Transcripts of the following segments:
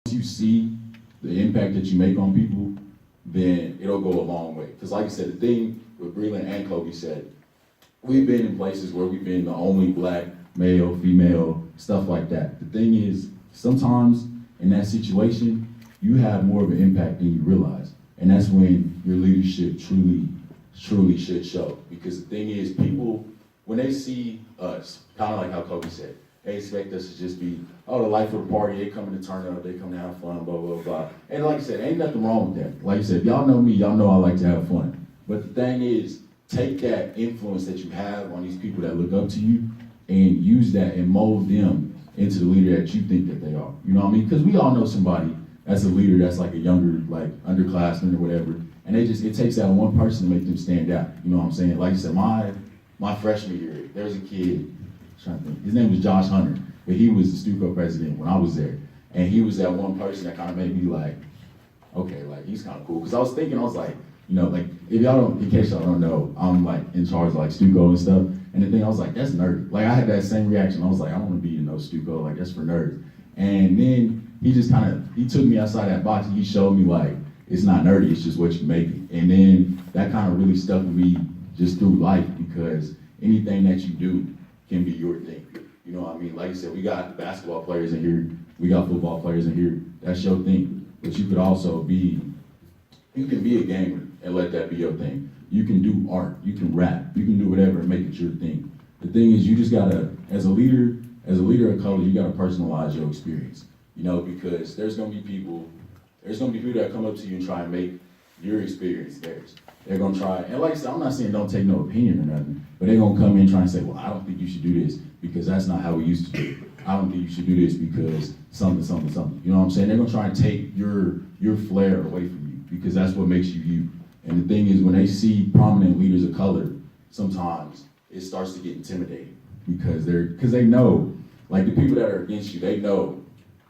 you see the impact that you make on people, then it'll go a long way. Because like I said, the thing with Breland and Kobe said, we've been in places where we've been the only black, male, female, stuff like that. The thing is, sometimes in that situation, you have more of an impact than you realize. And that's when your leadership truly should show. Because the thing is, people, when they see us, kind of like how Kobe said, they expect us to just be, oh, the life of the party, they coming to turn up, they come to have fun, blah, blah, blah. And like I said, ain't nothing wrong with that. Like you said, y'all know me, y'all know I like to have fun. But the thing is, take that influence that you have on these people that look up to you and use that and mold them into the leader that you think that they are. You know what I mean? Because we all know somebody that's a leader that's like a younger, like underclassman or whatever, and it takes that one person to make them stand out. You know what I'm saying? Like I said, my freshman year, there was a kid, trying to think, his name was Josh Hunter, but he was the Stuco president when I was there. And he was that one person that kind of made me like, okay, like he's kind of cool. Because I was like, you know, like if y'all don't, in case y'all don't know, I'm like in charge of like Stuco and stuff. And the thing, I was like, that's nerdy. Like I had that same reaction. I was like, I don't want to be in no Stuco, like that's for nerds. And then he just he took me outside that box and he showed me like, it's not nerdy, it's just what you make it. And then that kind of really stuck with me just through life, because anything that you do can be your thing. You know what I mean? Like I said, we got basketball players in here, we got football players in here, that's your thing. But you could also you can be a gamer and let that be your thing. You can do art, you can rap, you can do whatever and make it your thing. The thing is, you just gotta, as a leader of color, you gotta personalize your experience. You know, because there's gonna be people that come up to you and try and make your experience theirs. They're gonna try, and like I said, I'm not saying don't take no opinion or nothing, but they're gonna come in trying to say, well, I don't think you should do this because that's not how we used to do it. I don't think you should do this because something. You know what I'm saying? They're gonna try and take your flair away from you because that's what makes you you. And the thing is, when they see prominent leaders of color, sometimes it starts to get intimidating because they know, like the people that are against you, they know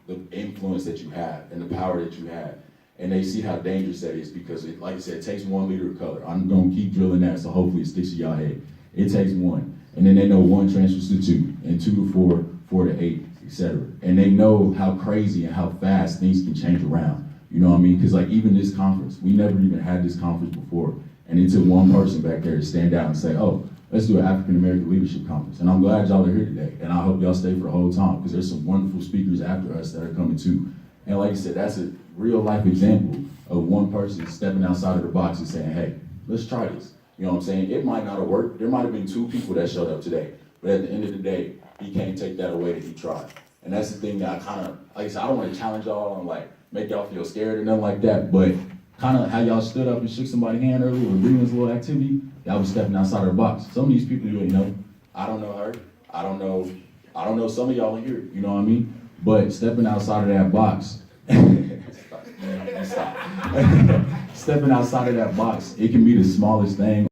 the influence that you have and the power that you have. And they see how dangerous that is because, like I said, it takes one leader of color. I'm gonna keep drilling that, so hopefully it sticks to y'all head. It takes one. And then they know one transfers to two, and 2 to 4, 4 to 8, etc. And they know how crazy and how fast things can change around. You know what I mean? Because like even this conference, we never even had this conference before. And it took one person back there to stand out and say, oh, let's do an African American Leadership Conference. And I'm glad y'all are here today. And I hope y'all stay for the whole time because there's some wonderful speakers after us that are coming too. And like I said, that's a real life example of one person stepping outside of the box and saying, hey, let's try this. You know what I'm saying? It might not have worked. There might have been 2 people that showed up today. But at the end of the day, he can't take that away that he tried. And that's the thing that I kind of, like I said, I don't want to challenge y'all and like make y'all feel scared or nothing like that, but kind of how y'all stood up and shook somebody's hand earlier with Breland's little activity, that was stepping outside of the box. Some of these people you ain't know. I don't know her. I don't know some of y'all in here, you know what I mean? But stepping outside of that box, stop. Stepping outside of that box, it can be the smallest thing.